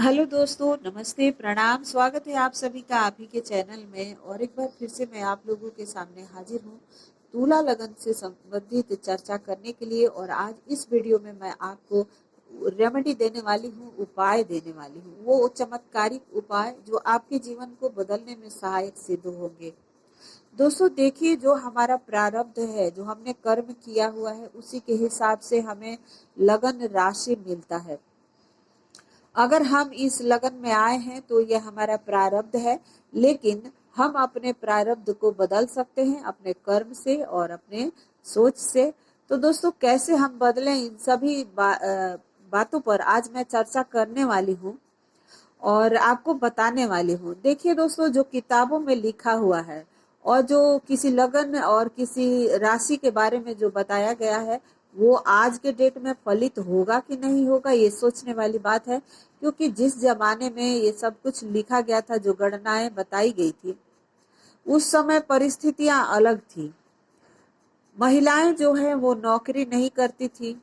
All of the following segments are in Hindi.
हेलो दोस्तों, नमस्ते, प्रणाम। स्वागत है आप सभी का आप ही के चैनल में। और एक बार फिर से मैं आप लोगों के सामने हाजिर हूँ तुला लगन से संबंधित चर्चा करने के लिए। और आज इस वीडियो में मैं आपको रेमेडी देने वाली हूँ, उपाय देने वाली हूँ, वो चमत्कारिक उपाय जो आपके जीवन को बदलने में सहायक सिद्ध होंगे। दोस्तों देखिए, जो हमारा प्रारब्ध है, जो हमने कर्म किया हुआ है, उसी के हिसाब से हमें लगन राशि मिलता है। अगर हम इस लगन में आए हैं तो यह हमारा प्रारब्ध है, लेकिन हम अपने प्रारब्ध को बदल सकते हैं अपने कर्म से और अपने सोच से। तो दोस्तों, कैसे हम बदलें, इन सभी बातों पर आज मैं चर्चा करने वाली हूँ और आपको बताने वाली हूँ। देखिए दोस्तों, जो किताबों में लिखा हुआ है और जो किसी लगन और किसी राशि के बारे में जो बताया गया है, वो आज के डेट में फलित होगा कि नहीं होगा, ये सोचने वाली बात है। क्योंकि जिस जमाने में ये सब कुछ लिखा गया था, जो गणनाएं बताई गई थी, उस समय परिस्थितियां अलग थी। महिलाएं जो है वो नौकरी नहीं करती थी।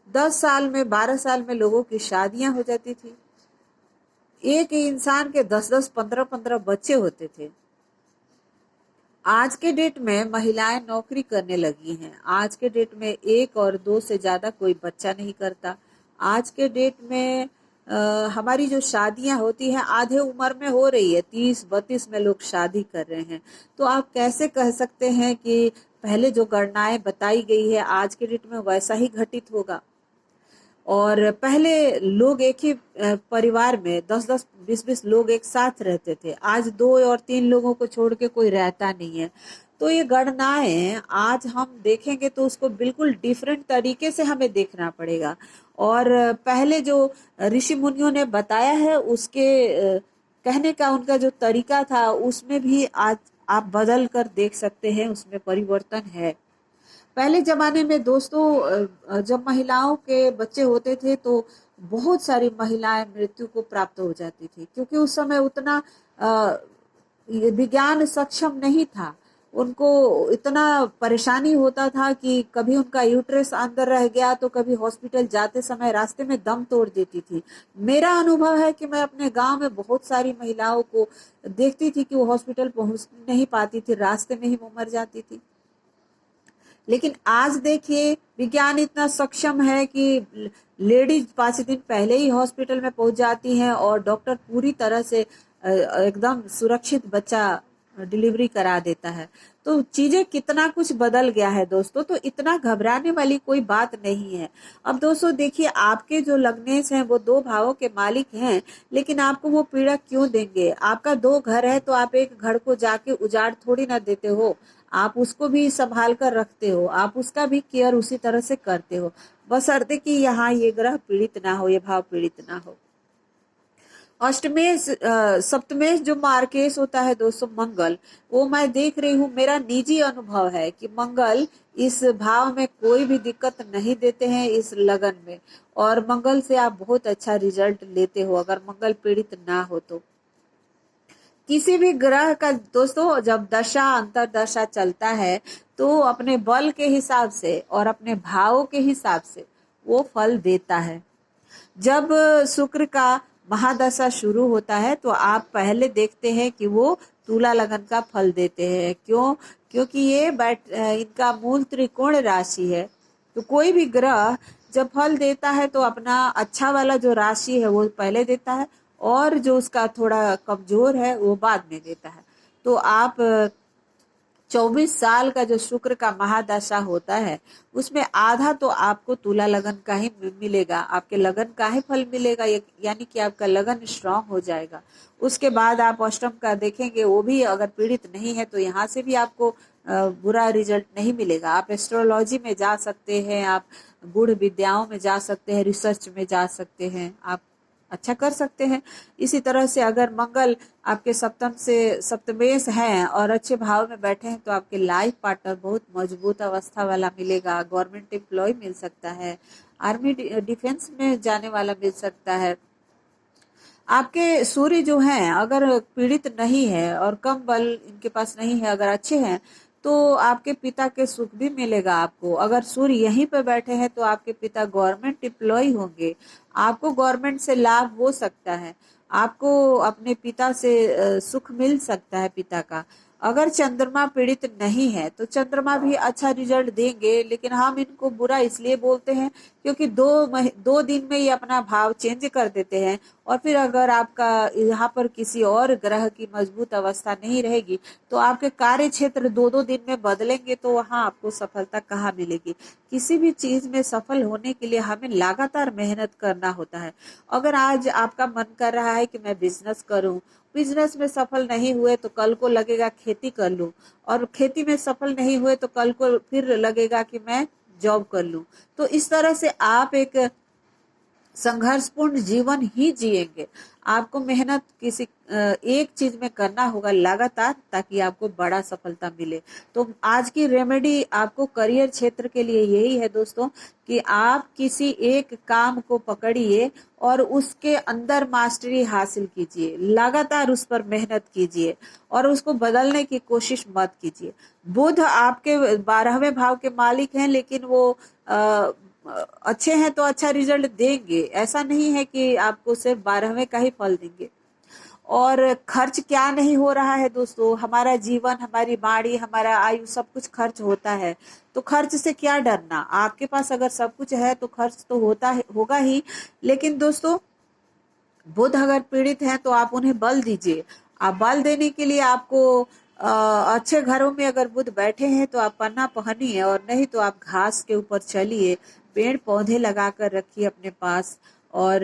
10 साल में, 12 साल में लोगों की शादियां हो जाती थी। एक इंसान के 10-10, 15-15 बच्चे होते थे। आज के डेट में महिलाएं नौकरी करने लगी हैं। आज के डेट में एक और दो से ज्यादा कोई बच्चा नहीं करता। आज के डेट में हमारी जो शादियां होती हैं आधे उम्र में हो रही है, 30-32 में लोग शादी कर रहे हैं। तो आप कैसे कह सकते हैं कि पहले जो गणनाएं बताई गई है आज के डेट में वैसा ही घटित होगा? और पहले लोग एक ही परिवार में 10-10, 20-20 लोग एक साथ रहते थे। आज 2 और 3 लोगों को छोड़ के कोई रहता नहीं है। तो ये गणनाएं आज हम देखेंगे तो उसको बिल्कुल डिफरेंट तरीके से हमें देखना पड़ेगा। और पहले जो ऋषि मुनियों ने बताया है, उसके कहने का उनका जो तरीका था, उसमें भी आज आप बदल कर देख सकते हैं, उसमें परिवर्तन है। पहले जमाने में दोस्तों, जब महिलाओं के बच्चे होते थे तो बहुत सारी महिलाएं मृत्यु को प्राप्त हो जाती थी, क्योंकि उस समय उतना ये विज्ञान सक्षम नहीं था। उनको इतना परेशानी होता था कि कभी उनका यूट्रस अंदर रह गया तो कभी हॉस्पिटल जाते समय रास्ते में दम तोड़ देती थी। मेरा अनुभव है कि मैं अपने गांव में बहुत सारी महिलाओं को देखती थी कि वो हॉस्पिटल पहुंच नहीं पाती थी, रास्ते में ही वो मर जाती थी। लेकिन आज देखिए, विज्ञान इतना सक्षम है कि लेडीज 5 दिन पहले ही हॉस्पिटल में पहुंच जाती हैं और डॉक्टर पूरी तरह से एकदम सुरक्षित बच्चा डिलीवरी करा देता है। तो चीजें कितना कुछ बदल गया है दोस्तों, तो इतना घबराने वाली कोई बात नहीं है। अब दोस्तों देखिए, आपके जो लग्नेश हैं वो 2 भावों के मालिक हैं, लेकिन आपको वो पीड़ा क्यों देंगे? आपका 2 घर है तो आप एक घर को जाके उजाड़ थोड़ी ना देते हो। आप उसको भी संभाल कर रखते हो, आप उसका भी केयर उसी तरह से करते हो, बशर्ते कि यहाँ ये ग्रह पीड़ित ना हो, ये भाव पीड़ित ना हो। अष्टमेश सप्तमेश जो मार्केश होता है दोस्तों, मंगल, वो मैं देख रही हूँ, मेरा निजी अनुभव है कि मंगल इस भाव में कोई भी दिक्कत नहीं देते हैं इस लगन में। और मंगल से आप बहुत अच्छा रिजल्ट लेते हो अगर मंगल पीड़ित ना हो तो। किसी भी ग्रह का दोस्तों जब दशा अंतरदशा चलता है तो अपने बल के हिसाब से और अपने भावों के हिसाब से वो फल देता है। जब शुक्र का महादशा शुरू होता है तो आप पहले देखते हैं कि वो तुला लगन का फल देते हैं। क्यों? क्योंकि ये इनका मूल त्रिकोण राशि है। तो कोई भी ग्रह जब फल देता है तो अपना अच्छा वाला जो राशि है वो पहले देता है, और जो उसका थोड़ा कमजोर है वो बाद में देता है। तो आप 24 साल का जो शुक्र का महादशा होता है, उसमें आधा तो आपको तुला लगन का ही मिलेगा, आपके लगन का ही फल मिलेगा, यानी कि आपका लगन स्ट्रांग हो जाएगा। उसके बाद आप अष्टम का देखेंगे, वो भी अगर पीड़ित नहीं है तो यहाँ से भी आपको बुरा रिजल्ट नहीं मिलेगा। आप एस्ट्रोलॉजी में जा सकते हैं, आप गूढ़ विद्याओं में जा सकते हैं, रिसर्च में जा सकते हैं, आप अच्छा कर सकते हैं। इसी तरह से अगर मंगल आपके सप्तम से सप्तमेश हैं और अच्छे भाव में बैठे हैं तो आपके लाइफ पार्टनर बहुत मजबूत अवस्था वाला मिलेगा, गवर्नमेंट एम्प्लॉय मिल सकता है, आर्मी डिफेंस में जाने वाला मिल सकता है। आपके सूर्य जो हैं अगर पीड़ित नहीं है और कम बल इनके पास नहीं है, अगर अच्छे हैं, तो आपके पिता के सुख भी मिलेगा आपको। अगर सूर्य यहीं पे बैठे हैं तो आपके पिता गवर्नमेंट एम्प्लॉय होंगे, आपको गवर्नमेंट से लाभ हो सकता है, आपको अपने पिता से सुख मिल सकता है पिता का। अगर चंद्रमा पीड़ित नहीं है तो चंद्रमा भी अच्छा रिजल्ट देंगे, लेकिन हम इनको बुरा इसलिए बोलते हैं क्योंकि 2 दिन में ये अपना भाव चेंज कर देते हैं। और फिर अगर आपका यहाँ पर किसी और ग्रह की मजबूत अवस्था नहीं रहेगी तो आपके कार्य क्षेत्र 2-2 दिन में बदलेंगे, तो वहां आपको सफलता कहाँ मिलेगी। किसी भी चीज में सफल होने के लिए हमें लगातार मेहनत करना होता है। अगर आज आपका मन कर रहा है कि मैं बिजनेस करूं, बिजनेस में सफल नहीं हुए तो कल को लगेगा खेती कर लूं, और खेती में सफल नहीं हुए तो कल को फिर लगेगा कि मैं जॉब कर लूं। तो इस तरह से आप एक संघर्षपूर्ण जीवन ही जिएंगे। आपको मेहनत किसी एक चीज में करना होगा लगातार, ताकि आपको बड़ा सफलता मिले। तो आज की रेमेडी आपको करियर क्षेत्र के लिए यही है दोस्तों, कि आप किसी एक काम को पकड़िए और उसके अंदर मास्टरी हासिल कीजिए, लगातार उस पर मेहनत कीजिए और उसको बदलने की कोशिश मत कीजिए। बुध आपके 12वें भाव के मालिक हैं, लेकिन वो अच्छे हैं तो अच्छा रिजल्ट देंगे। ऐसा नहीं है कि आपको सिर्फ 12वें का ही फल देंगे। और खर्च क्या नहीं हो रहा है दोस्तों, हमारा जीवन, हमारी बाड़ी, हमारा आयु, सब कुछ खर्च होता है। तो खर्च से क्या डरना, आपके पास अगर सब कुछ है तो खर्च तो होता है, होगा ही। लेकिन दोस्तों बुध अगर पीड़ित हैं तो आप उन्हें बल दीजिए। आप बल देने के लिए आपको अच्छे घरों में अगर बुध बैठे हैं तो आप पन्ना पहनिए, और नहीं तो आप घास के ऊपर चलिए, पेड़ पौधे लगा कर रखिए अपने पास, और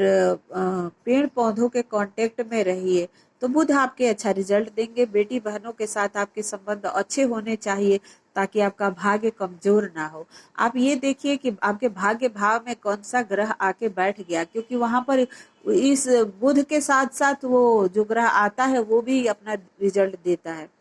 पेड़ पौधों के कांटेक्ट में रहिए, तो बुध आपके अच्छा रिजल्ट देंगे। बेटी बहनों के साथ आपके संबंध अच्छे होने चाहिए, ताकि आपका भाग्य कमजोर ना हो। आप ये देखिए कि आपके भाग्य भाव में कौन सा ग्रह आके बैठ गया, क्योंकि वहां पर इस बुध के साथ साथ वो जो ग्रह आता है वो भी अपना रिजल्ट देता है।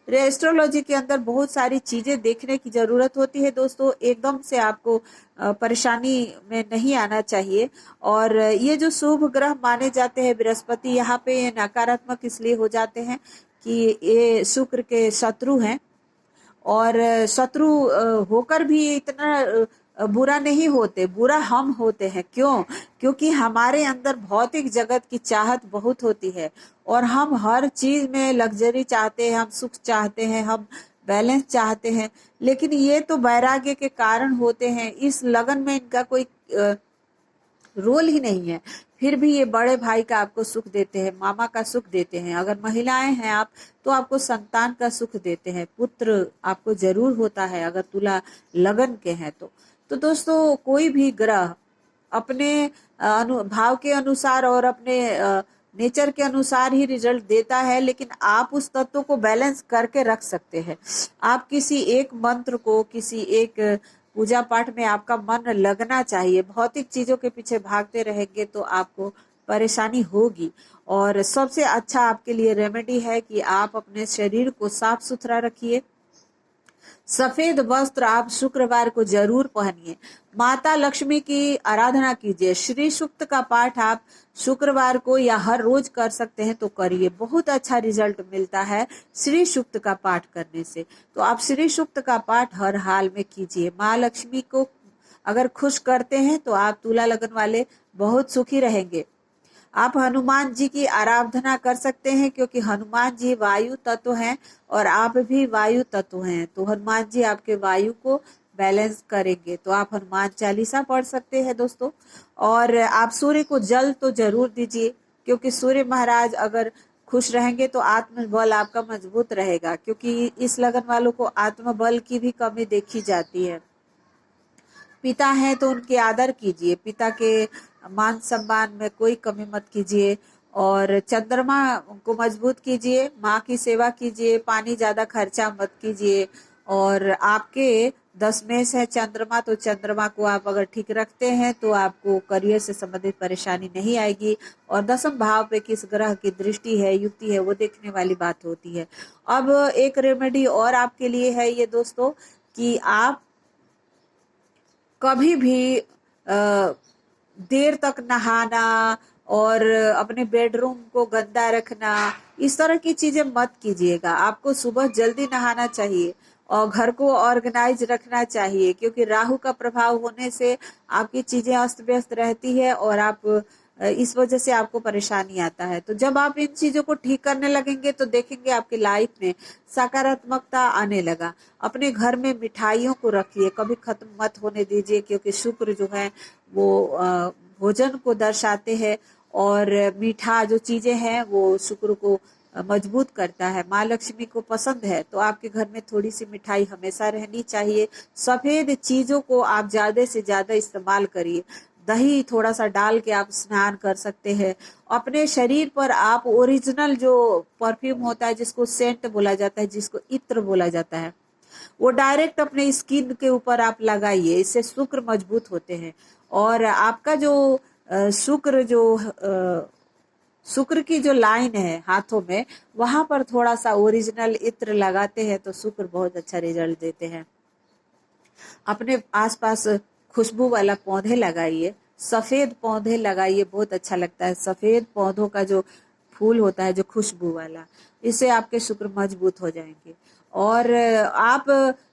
एस्ट्रोलॉजी के अंदर बहुत सारी चीजें देखने की जरूरत होती है दोस्तों, एकदम से आपको परेशानी में नहीं आना चाहिए। और ये जो शुभ ग्रह माने जाते हैं बृहस्पति, यहाँ पे ये नकारात्मक इसलिए हो जाते हैं कि ये शुक्र के शत्रु हैं। और शत्रु होकर भी इतना बुरा नहीं होते, बुरा हम होते हैं। क्यों? क्योंकि हमारे अंदर भौतिक जगत की चाहत बहुत होती है, और हम हर चीज में लग्जरी चाहते हैं, हम सुख चाहते हैं, हम बैलेंस चाहते हैं। लेकिन ये तो वैराग्य के कारण होते हैं, इस लगन में इनका कोई रोल ही नहीं है। फिर भी ये बड़े भाई का आपको सुख देते हैं, मामा का सुख देते हैं। अगर महिलाएं हैं आप तो आपको संतान का सुख देते हैं, पुत्र आपको जरूर होता है अगर तुला लगन के हैं तो दोस्तों कोई भी ग्रह अपने भाव के अनुसार और अपने नेचर के अनुसार ही रिजल्ट देता है, लेकिन आप उस तत्व को बैलेंस करके रख सकते हैं। आप किसी एक मंत्र को, किसी एक पूजा पाठ में आपका मन लगना चाहिए। भौतिक चीजों के पीछे भागते रहेंगे तो आपको परेशानी होगी। और सबसे अच्छा आपके लिए रेमेडी है कि आप अपने शरीर को साफ सुथरा रखिए। सफेद वस्त्र आप शुक्रवार को जरूर पहनिए। माता लक्ष्मी की आराधना कीजिए। श्री सूक्त का पाठ आप शुक्रवार को या हर रोज कर सकते हैं तो करिए, बहुत अच्छा रिजल्ट मिलता है श्री सूक्त का पाठ करने से। तो आप श्री सूक्त का पाठ हर हाल में कीजिए। माँ लक्ष्मी को अगर खुश करते हैं तो आप तुला लगन वाले बहुत सुखी रहेंगे। आप हनुमान जी की आराधना कर सकते हैं, क्योंकि हनुमान जी वायु तत्व हैं और आप भी वायु तत्व हैं, तो हनुमान जी आपके वायु को बैलेंस करेंगे। तो आप हनुमान चालीसा पढ़ सकते हैं दोस्तों। और आप सूर्य को जल तो जरूर दीजिए, क्योंकि सूर्य महाराज अगर खुश रहेंगे तो आत्मबल आपका मजबूत रहेगा, क्योंकि इस लगन वालों को आत्मबल की भी कमी देखी जाती है। पिता है तो उनके आदर कीजिए, पिता के मान सम्मान में कोई कमी मत कीजिए। और चंद्रमा को मजबूत कीजिए, माँ की सेवा कीजिए, पानी ज्यादा खर्चा मत कीजिए। और आपके 10 में से चंद्रमा, तो चंद्रमा को आप अगर ठीक रखते हैं तो आपको करियर से संबंधित परेशानी नहीं आएगी। और 10वें भाव पे किस ग्रह की दृष्टि है, युक्ति है, वो देखने वाली बात होती है। अब एक रेमेडी और आपके लिए है ये दोस्तों, कि आप कभी भी देर तक नहाना और अपने बेडरूम को गंदा रखना, इस तरह की चीजें मत कीजिएगा। आपको सुबह जल्दी नहाना चाहिए और घर को ऑर्गेनाइज रखना चाहिए, क्योंकि राहु का प्रभाव होने से आपकी चीजें अस्त व्यस्त रहती है और आप इस वजह से आपको परेशानी आता है। तो जब आप इन चीजों को ठीक करने लगेंगे तो देखेंगे आपकी लाइफ में सकारात्मकता आने लगा। अपने घर में मिठाइयों को रखिए, कभी खत्म मत होने दीजिए, क्योंकि शुक्र जो है वो भोजन को दर्शाते हैं और मीठा जो चीजें हैं वो शुक्र को मजबूत करता है। माँ लक्ष्मी को पसंद है, तो आपके घर में थोड़ी सी मिठाई हमेशा रहनी चाहिए। सफेद चीजों को आप ज्यादा से ज्यादा इस्तेमाल करिए। दही थोड़ा सा डाल के आप स्नान कर सकते हैं। अपने शरीर पर आप ओरिजिनल जो परफ्यूम होता है, जिसको सेंट बोला जाता है, जिसको इत्र बोला जाता है, वो डायरेक्ट अपने स्किन के ऊपर आप लगाइए। इससे शुक्र मजबूत होते हैं। और आपका जो शुक्र की जो लाइन है हाथों में, वहां पर थोड़ा सा ओरिजिनल इत्र लगाते हैं तो शुक्र बहुत अच्छा रिजल्ट देते हैं। अपने आसपास खुशबू वाला पौधे लगाइए, सफेद पौधे लगाइए, बहुत अच्छा लगता है। सफेद पौधों का जो फूल होता है, जो खुशबू वाला, इससे आपके शुक्र मजबूत हो जाएंगे। और आप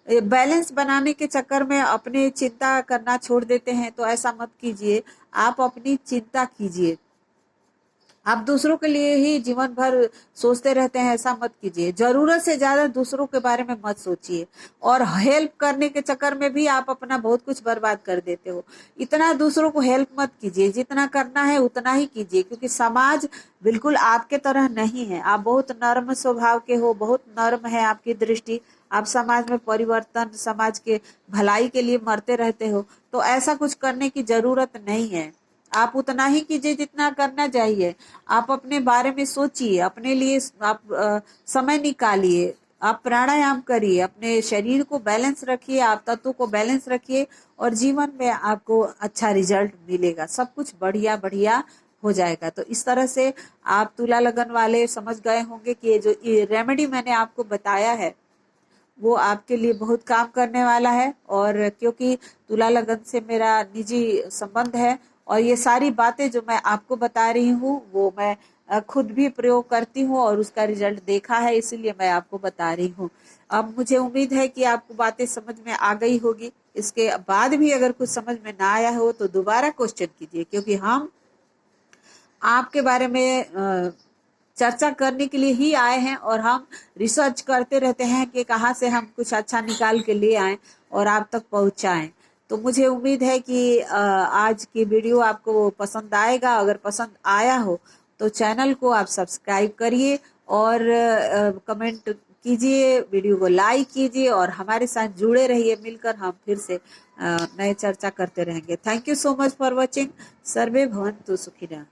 बैलेंस बनाने के चक्कर में अपनी चिंता करना छोड़ देते हैं, तो ऐसा मत कीजिए। आप अपनी चिंता कीजिए। आप दूसरों के लिए ही जीवन भर सोचते रहते हैं, ऐसा मत कीजिए। जरूरत से ज्यादा दूसरों के बारे में मत सोचिए, और हेल्प करने के चक्कर में भी आप अपना बहुत कुछ बर्बाद कर देते हो। इतना दूसरों को हेल्प मत कीजिए, जितना करना है उतना ही कीजिए, क्योंकि समाज बिल्कुल आपके तरह नहीं है। आप बहुत नर्म स्वभाव के हो, बहुत नर्म है आपकी दृष्टि। आप समाज में परिवर्तन, समाज के भलाई के लिए मरते रहते हो, तो ऐसा कुछ करने की जरूरत नहीं है। आप उतना ही कीजिए जितना करना चाहिए। आप अपने बारे में सोचिए, अपने लिए आप समय निकालिए, आप प्राणायाम करिए, अपने शरीर को बैलेंस रखिए, आप तत्व को बैलेंस रखिए, और जीवन में आपको अच्छा रिजल्ट मिलेगा। सब कुछ बढ़िया बढ़िया हो जाएगा। तो इस तरह से आप तुला लगन वाले समझ गए होंगे कि ये जो रेमेडी मैंने आपको बताया है वो आपके लिए बहुत काम करने वाला है। और क्योंकि तुला लगन से मेरा निजी संबंध है, और ये सारी बातें जो मैं आपको बता रही हूँ वो मैं खुद भी प्रयोग करती हूँ और उसका रिजल्ट देखा है, इसीलिए मैं आपको बता रही हूँ। अब मुझे उम्मीद है कि आपको बातें समझ में आ गई होगी। इसके बाद भी अगर कुछ समझ में ना आया हो तो दोबारा क्वेश्चन कीजिए, क्योंकि हम आपके बारे में चर्चा करने के लिए ही आए हैं, और हम रिसर्च करते रहते हैं कि कहाँ से हम कुछ अच्छा निकाल के ले आए और आप तक पहुंचाएं। तो मुझे उम्मीद है कि आज की वीडियो आपको पसंद आएगा। अगर पसंद आया हो तो चैनल को आप सब्सक्राइब करिए और कमेंट कीजिए, वीडियो को लाइक कीजिए, और हमारे साथ जुड़े रहिए। मिलकर हम फिर से नए चर्चा करते रहेंगे। Thank you so much for watching. सर्वे भवन्तु सुखिनः।